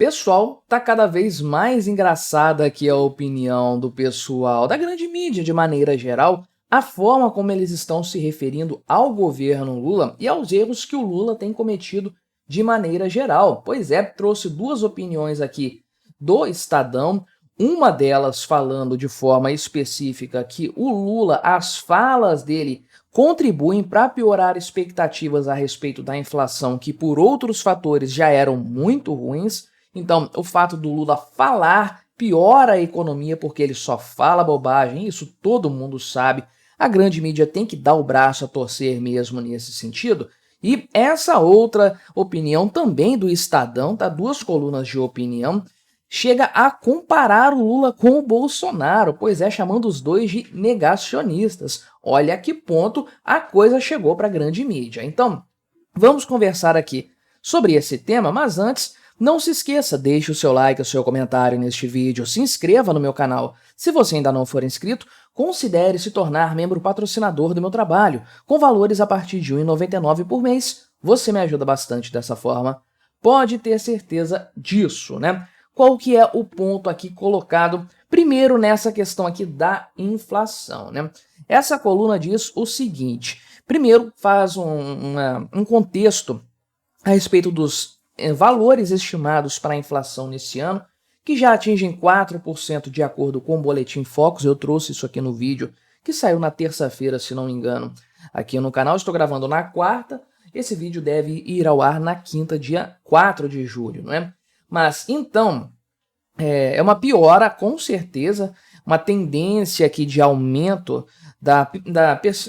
Pessoal, tá cada vez mais engraçada aqui a opinião do pessoal da grande mídia de maneira geral, a forma como eles estão se referindo ao governo Lula e aos erros que o Lula tem cometido de maneira geral. Pois é, trouxe duas opiniões aqui do Estadão, uma delas falando de forma específica que o Lula, as falas dele contribuem para piorar expectativas a respeito da inflação que por outros fatores já eram muito ruins. Então, o fato do Lula falar piora a economia porque ele só fala bobagem, isso todo mundo sabe. A grande mídia tem que dar o braço a torcer mesmo nesse sentido. E essa outra opinião também do Estadão, tá? Duas colunas de opinião, chega a comparar o Lula com o Bolsonaro, pois é, chamando os dois de negacionistas. Olha a que ponto a coisa chegou para a grande mídia. Então, vamos conversar aqui sobre esse tema, mas antes, não se esqueça, deixe o seu like, o seu comentário neste vídeo, se inscreva no meu canal. Se você ainda não for inscrito, considere se tornar membro patrocinador do meu trabalho, com valores a partir de R$ 1,99 por mês. Você me ajuda bastante dessa forma, pode ter certeza disso, né? Qual que é o ponto aqui colocado primeiro nessa questão aqui da inflação, né? Essa coluna diz o seguinte, primeiro faz um contexto a respeito dos valores estimados para a inflação nesse ano, que já atingem 4% de acordo com o Boletim Focus. Eu trouxe isso aqui no vídeo, que saiu na terça-feira, se não me engano, aqui no canal. Estou gravando na quarta, esse vídeo deve ir ao ar na quinta, dia 4 de julho, não é? Mas, então, é uma piora, com certeza, uma tendência aqui de aumento,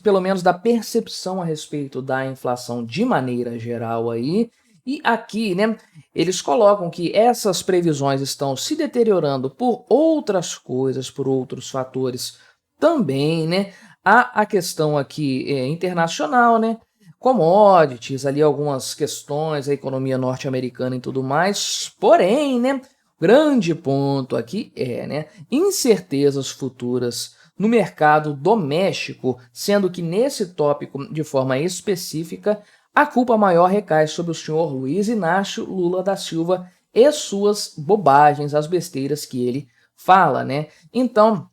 pelo menos da percepção a respeito da inflação de maneira geral aí. E aqui, né, eles colocam que essas previsões estão se deteriorando por outras coisas, por outros fatores também, né? Há a questão aqui internacional, né? Commodities, ali algumas questões, a economia norte-americana e tudo mais. Porém, né, o grande ponto aqui né, incertezas futuras no mercado doméstico, sendo que nesse tópico, de forma específica, a culpa maior recai sobre o senhor Luiz Inácio Lula da Silva e suas bobagens, as besteiras que ele fala, né? Então,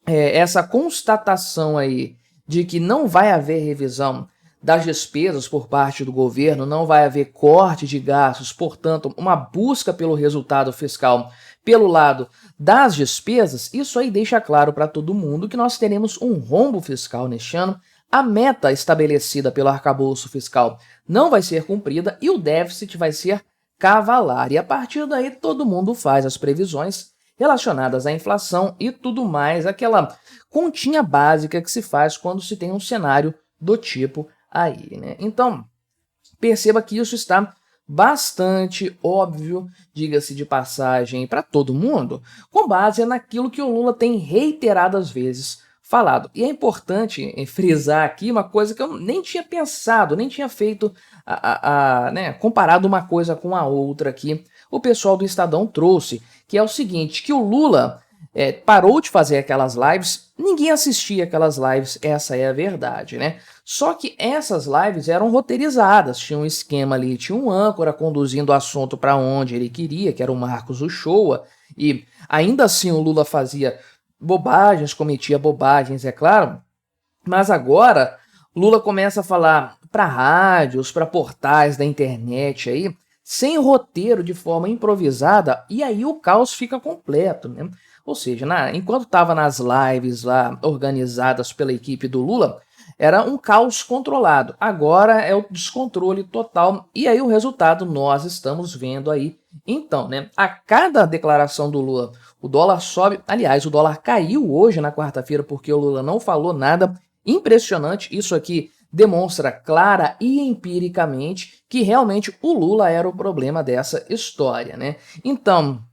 essa constatação aí de que não vai haver revisão das despesas por parte do governo, não vai haver corte de gastos, portanto, uma busca pelo resultado fiscal pelo lado das despesas, isso aí deixa claro para todo mundo que nós teremos um rombo fiscal neste ano. A meta estabelecida pelo arcabouço fiscal não vai ser cumprida e o déficit vai ser cavalar. E a partir daí todo mundo faz as previsões relacionadas à inflação e tudo mais, aquela continha básica que se faz quando se tem um cenário do tipo aí, né? Então, perceba que isso está bastante óbvio, diga-se de passagem, para todo mundo, com base naquilo que o Lula tem reiteradas vezes falado. E é importante frisar aqui uma coisa que eu nem tinha pensado, nem tinha feito, né, comparado uma coisa com a outra aqui, o pessoal do Estadão trouxe, que é o seguinte, que o Lula parou de fazer aquelas lives, ninguém assistia aquelas lives, essa é a verdade, né? Só que essas lives eram roteirizadas, tinha um esquema ali, tinha um âncora conduzindo o assunto para onde ele queria, que era o Marcos Uchoa, e ainda assim o Lula fazia bobagens, cometia bobagens, é claro, mas agora Lula começa a falar para rádios, para portais da internet aí, sem roteiro, de forma improvisada, e aí o caos fica completo, né? Ou seja, enquanto estava nas lives lá organizadas pela equipe do Lula, era um caos controlado. Agora é o descontrole total e aí o resultado nós estamos vendo aí. Então, né, a cada declaração do Lula, o dólar sobe. Aliás, o dólar caiu hoje na quarta-feira porque o Lula não falou nada. Impressionante, isso aqui demonstra clara e empiricamente que realmente o Lula era o problema dessa história, né? Então,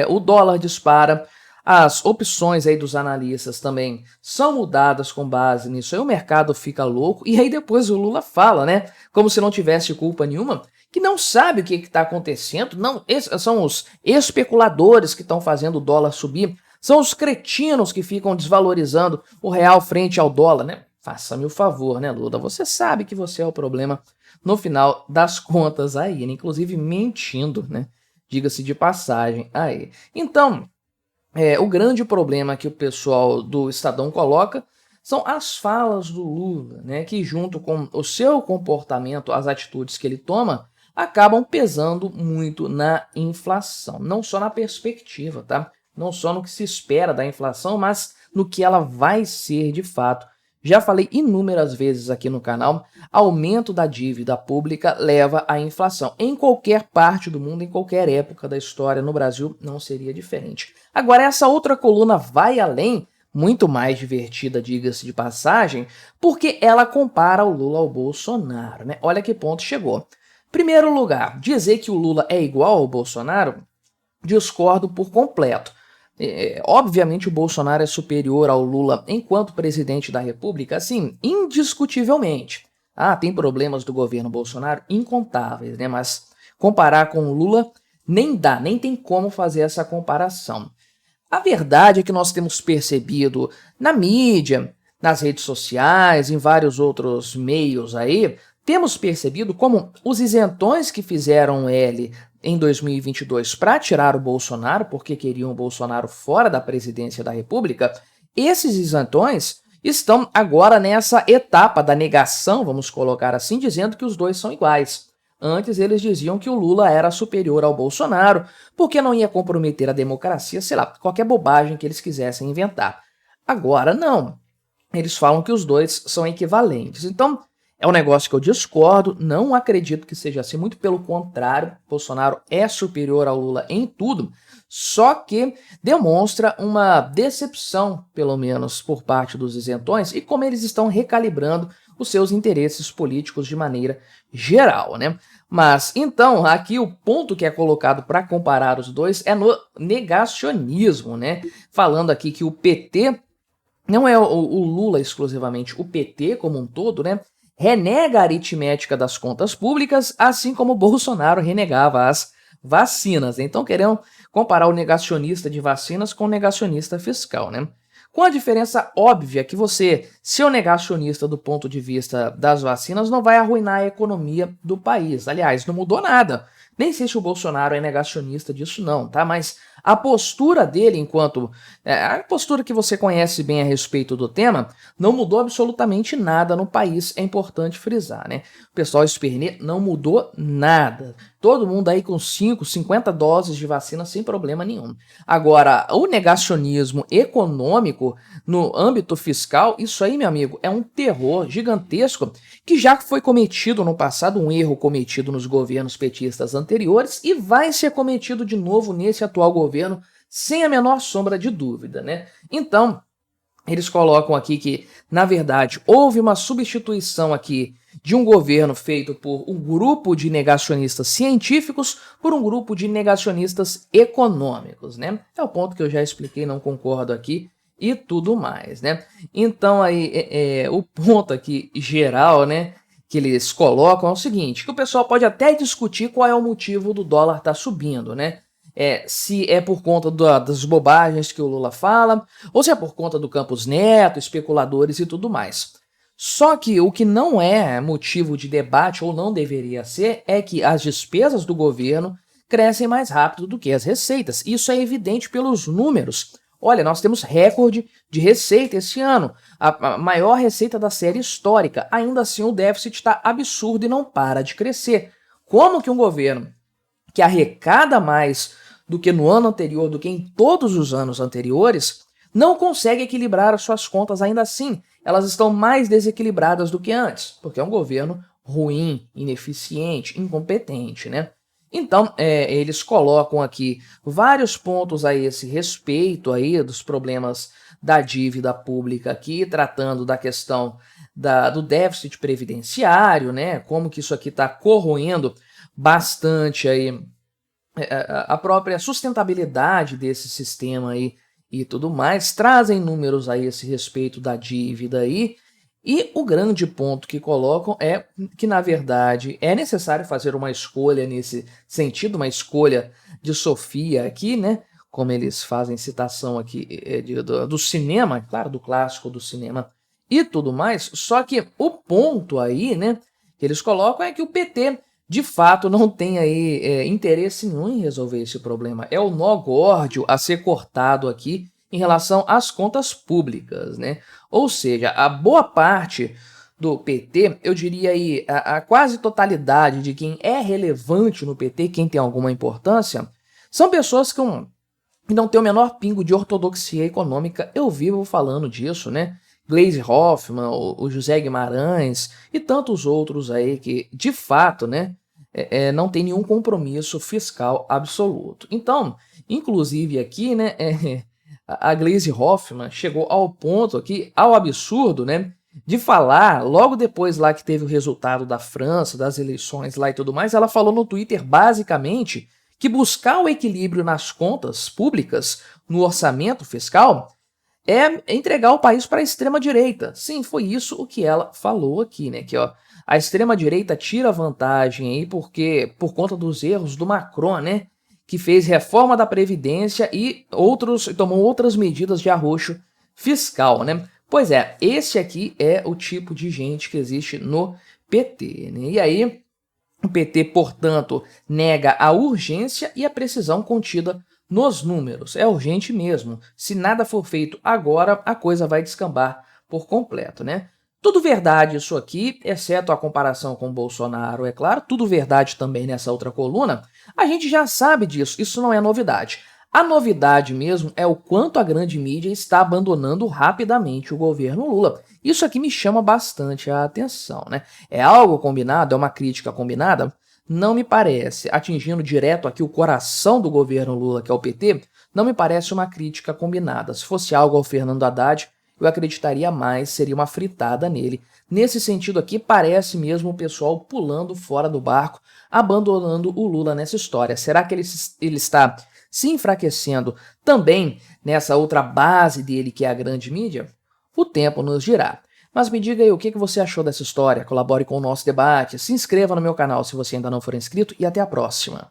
o dólar dispara, as opções aí dos analistas também são mudadas com base nisso, aí o mercado fica louco, e aí depois o Lula fala, né, como se não tivesse culpa nenhuma, que não sabe o que está acontecendo, não, são os especuladores que estão fazendo o dólar subir, são os cretinos que ficam desvalorizando o real frente ao dólar, né? Faça-me o favor, né, Lula? Você sabe que você é o problema no final das contas aí, né? Inclusive mentindo, né? diga-se de passagem aí. Então, o grande problema que o pessoal do Estadão coloca são as falas do Lula, né, que junto com o seu comportamento, as atitudes que ele toma, acabam pesando muito na inflação. Não só na perspectiva, tá? Não só no que se espera da inflação, mas no que ela vai ser de fato. Já falei inúmeras vezes aqui no canal, aumento da dívida pública leva à inflação. Em qualquer parte do mundo, em qualquer época da história, no Brasil não seria diferente. Agora, essa outra coluna vai além, muito mais divertida, diga-se de passagem, porque ela compara o Lula ao Bolsonaro, né? Olha que ponto chegou. Primeiro lugar, dizer que o Lula é igual ao Bolsonaro, discordo por completo. Obviamente o Bolsonaro é superior ao Lula enquanto presidente da República, assim, indiscutivelmente. Tem problemas do governo Bolsonaro incontáveis, né? Mas comparar com o Lula nem dá, nem tem como fazer essa comparação. A verdade é que nós temos percebido na mídia, nas redes sociais, em vários outros meios aí, temos percebido como os isentões que fizeram ele em 2022 para tirar o Bolsonaro, porque queriam o Bolsonaro fora da presidência da República, esses isentões estão agora nessa etapa da negação, vamos colocar assim, dizendo que os dois são iguais. Antes eles diziam que o Lula era superior ao Bolsonaro, porque não ia comprometer a democracia, sei lá, qualquer bobagem que eles quisessem inventar. Agora não. Eles falam que os dois são equivalentes. Então, é um negócio que eu discordo, não acredito que seja assim, muito pelo contrário, Bolsonaro é superior ao Lula em tudo, só que demonstra uma decepção, pelo menos, por parte dos isentões e como eles estão recalibrando os seus interesses políticos de maneira geral, né? Mas, então, aqui o ponto que é colocado para comparar os dois é no negacionismo, né? Falando aqui que o PT, não é o Lula exclusivamente, o PT como um todo, né? Renega a aritmética das contas públicas, assim como Bolsonaro renegava as vacinas. Então, querendo comparar o negacionista de vacinas com o negacionista fiscal, né? Com a diferença óbvia que você, ser o negacionista do ponto de vista das vacinas, não vai arruinar a economia do país. Aliás, não mudou nada. Nem sei se o Bolsonaro é negacionista disso não, tá? Mas a postura dele enquanto... a postura que você conhece bem a respeito do tema, não mudou absolutamente nada no país, é importante frisar, né? O pessoal Spernê não mudou nada. Todo mundo aí com 5, 50 doses de vacina sem problema nenhum. Agora, o negacionismo econômico no âmbito fiscal, isso aí, meu amigo, é um terror gigantesco que já foi cometido no passado, um erro cometido nos governos petistas anteriores e vai ser cometido de novo nesse atual governo, sem a menor sombra de dúvida, né? Então, eles colocam aqui que, na verdade, houve uma substituição aqui de um governo feito por um grupo de negacionistas científicos por um grupo de negacionistas econômicos, né? É o ponto que eu já expliquei, não concordo aqui e tudo mais, né? Então aí o ponto aqui geral, né, que eles colocam é o seguinte, que o pessoal pode até discutir qual é o motivo do dólar estar subindo, né? Se é por conta das bobagens que o Lula fala, ou se é por conta do Campos Neto, especuladores e tudo mais. Só que o que não é motivo de debate, ou não deveria ser, é que as despesas do governo crescem mais rápido do que as receitas. Isso é evidente pelos números. Olha, nós temos recorde de receita esse ano, a maior receita da série histórica. Ainda assim, o déficit está absurdo e não para de crescer. Como que um governo que arrecada mais do que no ano anterior, do que em todos os anos anteriores, não consegue equilibrar as suas contas ainda assim? Elas estão mais desequilibradas do que antes, porque é um governo ruim, ineficiente, incompetente, né? Então, eles colocam aqui vários pontos a esse respeito aí dos problemas da dívida pública aqui, tratando da questão do déficit previdenciário, né? Como que isso aqui está corroendo bastante aí a própria sustentabilidade desse sistema aí e tudo mais, trazem números a esse respeito da dívida aí, e o grande ponto que colocam é que, na verdade, é necessário fazer uma escolha nesse sentido, uma escolha de Sofia aqui, né? Como eles fazem citação aqui do cinema, claro, do clássico do cinema e tudo mais, só que o ponto aí, né, que eles colocam é que o PT de fato não tem aí interesse nenhum em resolver esse problema. É o nó górdio a ser cortado aqui em relação às contas públicas, né? Ou seja, a boa parte do PT, eu diria aí, a quase totalidade de quem é relevante no PT, quem tem alguma importância, são pessoas que não têm o menor pingo de ortodoxia econômica. Eu vivo falando disso, né? Gleisi Hoffmann, o José Guimarães e tantos outros aí que, de fato, né, não tem nenhum compromisso fiscal absoluto. Então, inclusive aqui, né, a Gleisi Hoffmann chegou ao ponto aqui, ao absurdo, né, de falar, logo depois lá que teve o resultado da França, das eleições lá e tudo mais, ela falou no Twitter basicamente que buscar o equilíbrio nas contas públicas, no orçamento fiscal, é entregar o país para a extrema-direita. Sim, foi isso o que ela falou aqui, né? Que ó, a extrema-direita tira vantagem aí porque por conta dos erros do Macron, né? Que fez reforma da Previdência e tomou outras medidas de arroxo fiscal, né? Pois é, esse aqui é o tipo de gente que existe no PT, né? E aí, o PT, portanto, nega a urgência e a precisão contida nos números. É urgente mesmo. Se nada for feito agora, a coisa vai descambar por completo, né? Tudo verdade isso aqui, exceto a comparação com o Bolsonaro, é claro. Tudo verdade também nessa outra coluna. A gente já sabe disso, isso não é novidade. A novidade mesmo é o quanto a grande mídia está abandonando rapidamente o governo Lula. Isso aqui me chama bastante a atenção, né? É algo combinado? É uma crítica combinada? Não me parece. Atingindo direto aqui o coração do governo Lula, que é o PT, não me parece uma crítica combinada. Se fosse algo ao Fernando Haddad, eu acreditaria mais, seria uma fritada nele. Nesse sentido aqui, parece mesmo o pessoal pulando fora do barco, abandonando o Lula nessa história. Será que ele está se enfraquecendo também nessa outra base dele, que é a grande mídia? O tempo nos dirá. Mas me diga aí o que você achou dessa história, colabore com o nosso debate, se inscreva no meu canal se você ainda não for inscrito e até a próxima.